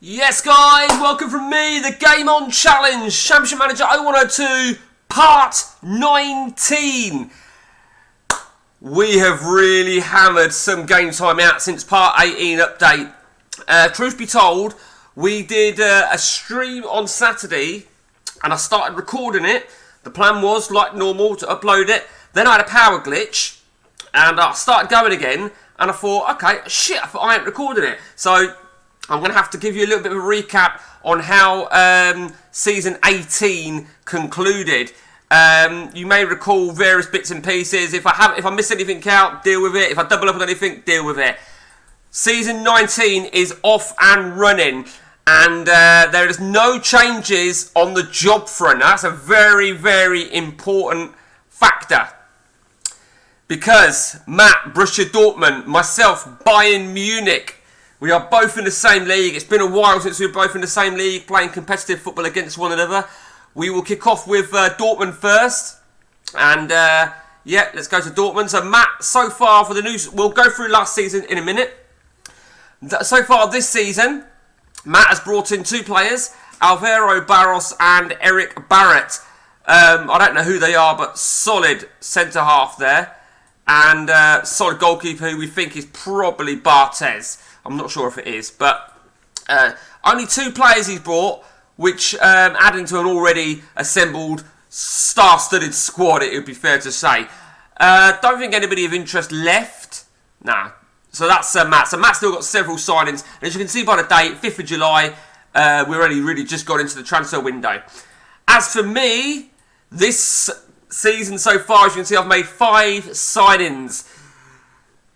Yes, guys, welcome from me, the Game On Challenge, Championship Manager 0102, Part 19. We have really hammered some game time out since Part 18 update. Truth be told, we did a stream on Saturday, and I started recording it. The plan was, like normal, to upload it. Then I had a power glitch, and I started going again, and I thought, okay, shit, I ain't recording it. So I'm going to have to give you a little bit of a recap on how Season 18 concluded. You may recall various bits and pieces. If I miss anything out, deal with it. If I double up on anything, deal with it. Season 19 is off and running, and there is no changes on the job front. That's a very, very important factor. Because Matt, Borussia Dortmund, myself, Bayern Munich, we are both in the same league. It's been a while since we were both in the same league, playing competitive football against one another. We will kick off with Dortmund first. And, yeah, let's go to Dortmund. So, Matt, so far for the news, we'll go through last season in a minute. So far this season, Matt has brought in two players, Alvaro Barros and Eric Barrett. I don't know who they are, but solid centre-half there. And solid goalkeeper who we think is probably Barthez. I'm not sure if it is, but only two players he's brought, which adding to an already assembled, star-studded squad, it would be fair to say. Don't think anybody of interest left. Nah. So that's Matt. So Matt's still got several signings. And as you can see by the date, 5th of July, we're only really just got into the transfer window. As for me, this season so far, as you can see, I've made 5 signings.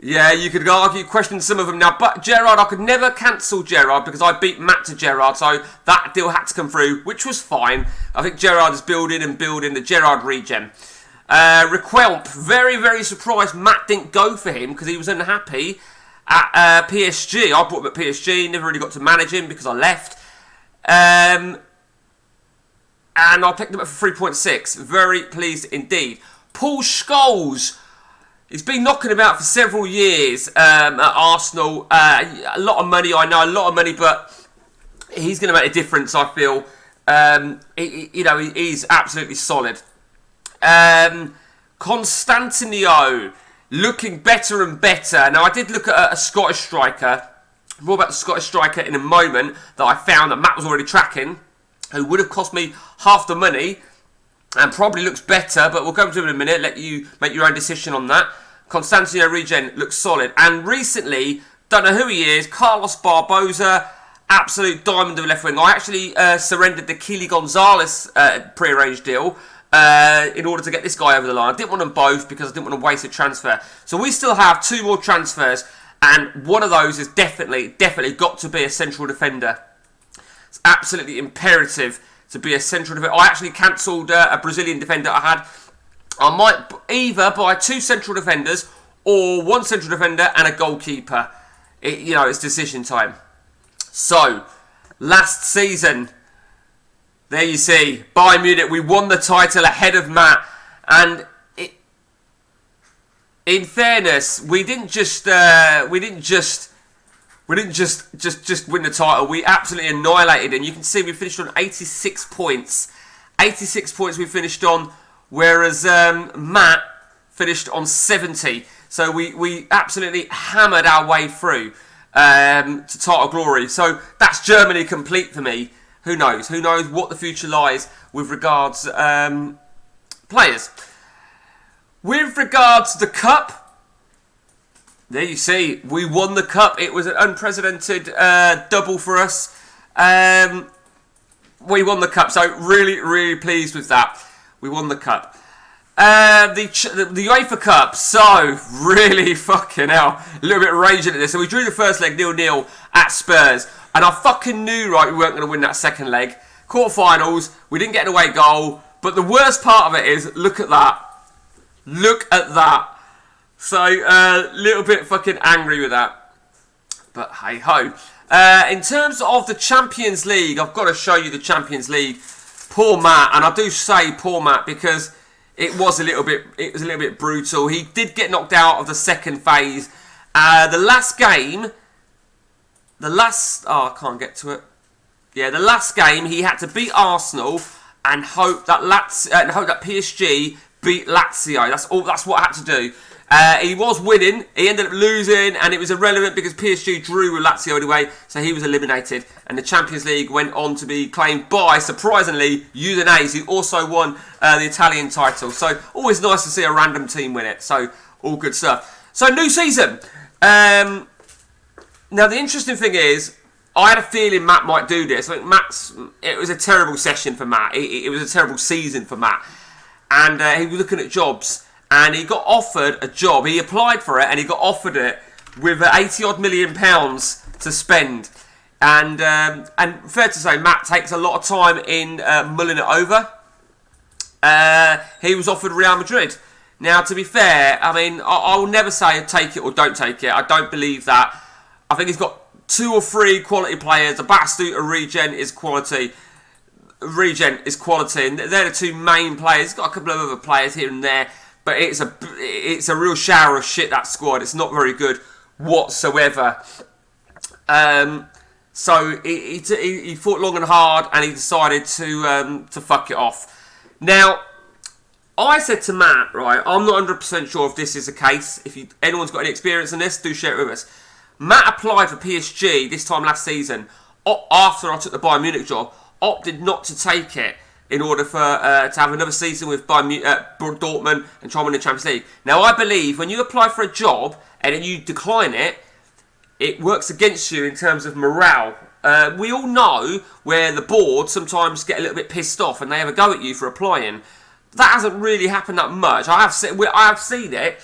Yeah, you could argue, question some of them now, but Gerrard, I could never cancel Gerrard because I beat Matt to Gerrard, so that deal had to come through, which was fine. I think Gerrard is building the Gerrard regen. Requelp, very, very surprised Matt didn't go for him because he was unhappy at PSG. I brought him at PSG, never really got to manage him because I left. And I picked him up for 3.6. Very pleased indeed. Paul Scholes. He's been knocking about for several years at Arsenal. A lot of money, I know, a lot of money, but he's going to make a difference, I feel. He's absolutely solid. Constantino, looking better and better. Now, I did look at a Scottish striker. More about the Scottish striker in a moment that I found that Matt was already tracking, who would have cost me half the money and probably looks better, but we'll come to him in a minute, let you make your own decision on that. Constantino Regen looks solid. And recently, don't know who he is, Carlos Barbosa, absolute diamond of left wing. I actually surrendered the Keely Gonzalez pre-arranged deal in order to get this guy over the line. I didn't want them both because I didn't want to waste a transfer. So we still have 2 more transfers, and one of those is definitely got to be a central defender. It's absolutely imperative to be a central defender. I actually cancelled a Brazilian defender I had. I might either buy 2 central defenders or 1 central defender and a goalkeeper. It's decision time. So, last season, there you see, Bayern Munich, we won the title ahead of Matt. And in fairness, we didn't just win the title. We absolutely annihilated, and you can see we finished on 86 points. 86 points we finished on, whereas Matt finished on 70. So we absolutely hammered our way through to title glory. So that's Germany complete for me. Who knows? Who knows what the future lies with regards players. With regards to the cup, there you see, we won the cup. It was an unprecedented double for us. We won the cup, so really, really pleased with that. We won the cup. The UEFA Cup, so really fucking hell, a little bit raging at this. So we drew the first leg 0-0 at Spurs, and I fucking knew, right, we weren't going to win that second leg. Quarterfinals, we didn't get an away goal, but the worst part of it is, look at that. Look at that. So, a little bit fucking angry with that. But hey-ho. In terms of the Champions League, I've got to show you the Champions League. Poor Matt, and I do say poor Matt because it was a little bit brutal. He did get knocked out of the second phase. The last game, I can't get to it. Yeah, the last game he had to beat Arsenal and hope that PSG beat Lazio. That's what I had to do. He was winning. He ended up losing, and it was irrelevant because PSG drew with Lazio anyway, so he was eliminated. And the Champions League went on to be claimed by, surprisingly, Udinese, who also won the Italian title. So always nice to see a random team win it. So all good stuff. So new season. Now the interesting thing is, I had a feeling Matt might do this. I think it was a terrible session for Matt. It was a terrible season for Matt. And he was looking at jobs. And he got offered a job. He applied for it and he got offered it with 80 odd million pounds to spend. And fair to say, Matt takes a lot of time in mulling it over. He was offered Real Madrid. Now, to be fair, I mean, I will never say take it or don't take it. I don't believe that. I think he's got 2 or 3 quality players. The Batistuta Regen is quality. Regen is quality. And they're the 2 main players. He's got a couple of other players here and there. But it's a real shower of shit, that squad. It's not very good whatsoever. So he thought long and hard, and he decided to fuck it off. Now, I said to Matt, right, I'm not 100% sure if this is the case. If anyone's got any experience in this, do share it with us. Matt applied for PSG this time last season, after I took the Bayern Munich job, opted not to take it, in order for to have another season with Dortmund and try and win the Champions League. Now, I believe when you apply for a job and then you decline it, it works against you in terms of morale. We all know where the board sometimes get a little bit pissed off and they have a go at you for applying. That hasn't really happened that much. I have seen it,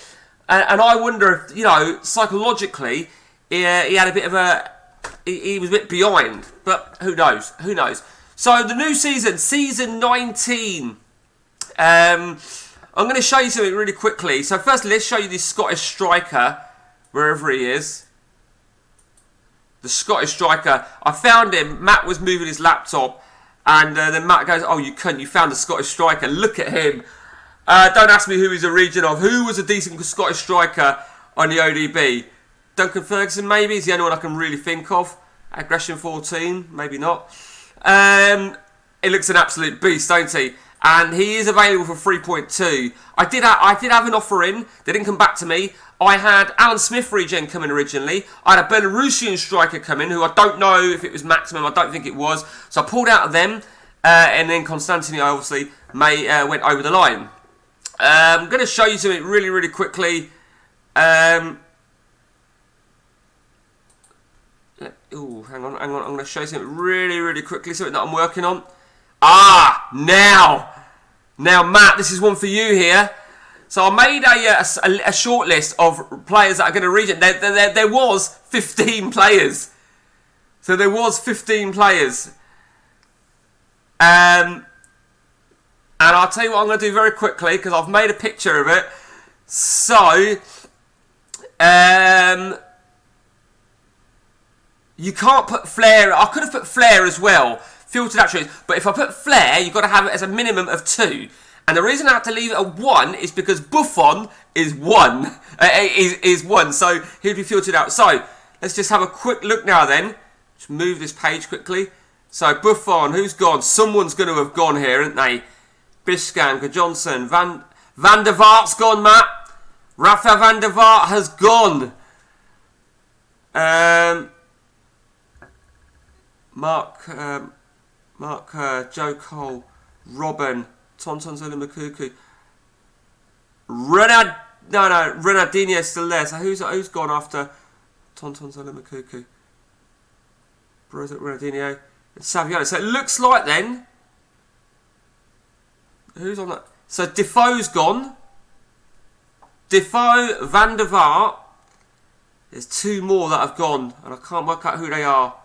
and I wonder if, psychologically, he had a bit of he was a bit behind. But who knows? Who knows? So the new season, season 19. I'm going to show you something really quickly. So first, let's show you this Scottish striker, wherever he is. The Scottish striker. I found him. Matt was moving his laptop, and then Matt goes, "Oh, you cunt! You found the Scottish striker. Look at him." Don't ask me who he's a region of. Who was a decent Scottish striker on the ODB? Duncan Ferguson, maybe. He's the only one I can really think of. Aggression 14, maybe not. He looks an absolute beast, don't he? And he is available for 3.2. I did have an offer in. They didn't come back to me. I had Alan Smith regen coming originally. I had a Belarusian striker coming, who I don't know if it was maximum. I don't think it was. So I pulled out of them. And then Constantini obviously went over the line. I'm going to show you something really, really quickly. Oh, hang on. I'm going to show you something really, really quickly, something that I'm working on. Now, Matt, this is one for you here. So I made a short list of players that are going to region. There was 15 players. So there was 15 players. And I'll tell you what I'm going to do very quickly, because I've made a picture of it. So, you can't put Flair. I could have put Flair as well, filtered attributes. But if I put Flair, you've got to have it as a minimum of 2. And the reason I have to leave it at 1 is because Buffon is 1. Is 1, so he'll be filtered out. So let's just have a quick look now. Then just move this page quickly. So Buffon, who's gone? Someone's going to have gone here, haven't they? Biscank, Johnson, Van der Vaart's gone, Matt. Rafa van der Vaart has gone. Mark, Joe Cole, Robin, Tonton Zulu-Makuku, Ronaldinho's still there. So who's gone after Tonton Zulu-Makuku? Ronaldinho and Saviano. So it looks like then, who's on that? So Defoe's gone. Defoe, Van der Vaart. There's 2 more that have gone, and I can't work out who they are.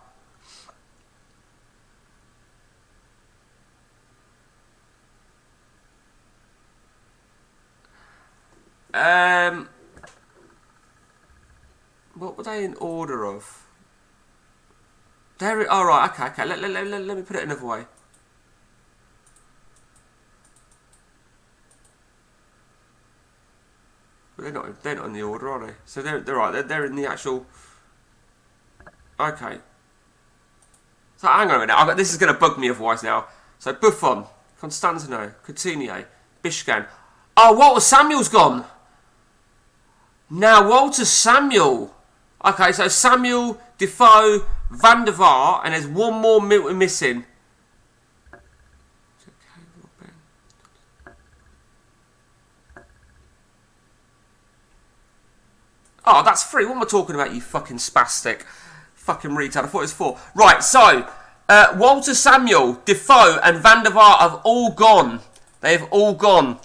What were they in order of? All right. Okay. Let me put it another way. But they're not in the order, are they? So they're right. They're in the actual. Okay. So hang on a minute. This is going to bug me otherwise now. So Buffon, Constantino, Coutinho, Bishkan. Oh, Walter Samuel's gone. Now Walter Samuel. Okay, so Samuel, Defoe, Van der Vaart, and there's one more missing. Oh, that's 3. What am I talking about, you fucking spastic? Fucking retard. I thought it was 4. Right, so, Walter Samuel, Defoe, and Van der Vaart have all gone. They've all gone.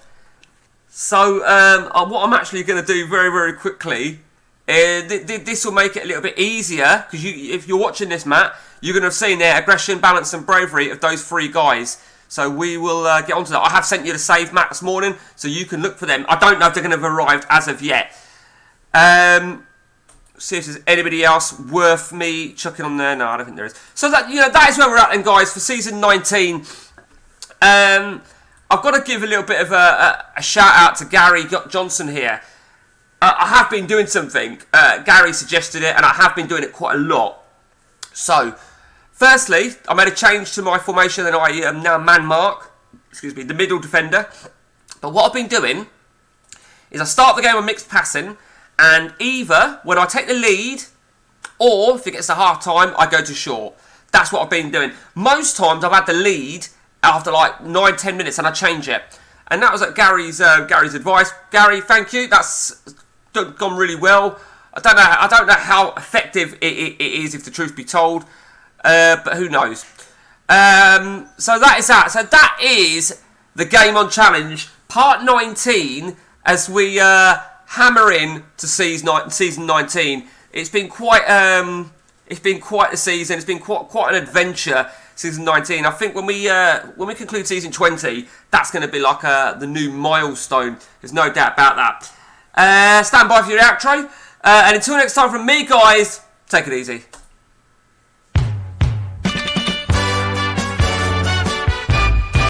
So, what I'm actually going to do very, very quickly, this will make it a little bit easier, because if you're watching this, Matt, you're going to have seen their aggression, balance, and bravery of those 3 guys. So we will get onto that. I have sent you the save, Matt, this morning, so you can look for them. I don't know if they're going to have arrived as of yet. See if there's anybody else worth me chucking on there. No, I don't think there is. So that that is where we're at then, guys, for season 19. I've got to give a little bit of a shout out to Gary Johnson here. I have been doing something. Gary suggested it, and I have been doing it quite a lot. So, firstly, I made a change to my formation, and I am now man mark. Excuse me, the middle defender. But what I've been doing is I start the game on mixed passing. And either when I take the lead, or if it gets to half time, I go to short. That's what I've been doing. Most times I've had the lead after like 9-10 minutes, and I change it. And that was at Gary's advice. Gary, thank you. That's gone really well. I don't know how effective it is, if the truth be told, but who knows? So that is that. So that is the Game On Challenge, part 19, as we hammer in to season 19. It's been quite a season. It's been quite an adventure. Season 19. I think when we conclude season 20, that's going to be like the new milestone. There's no doubt about that. Stand by for your outro. And until next time from me, guys, take it easy.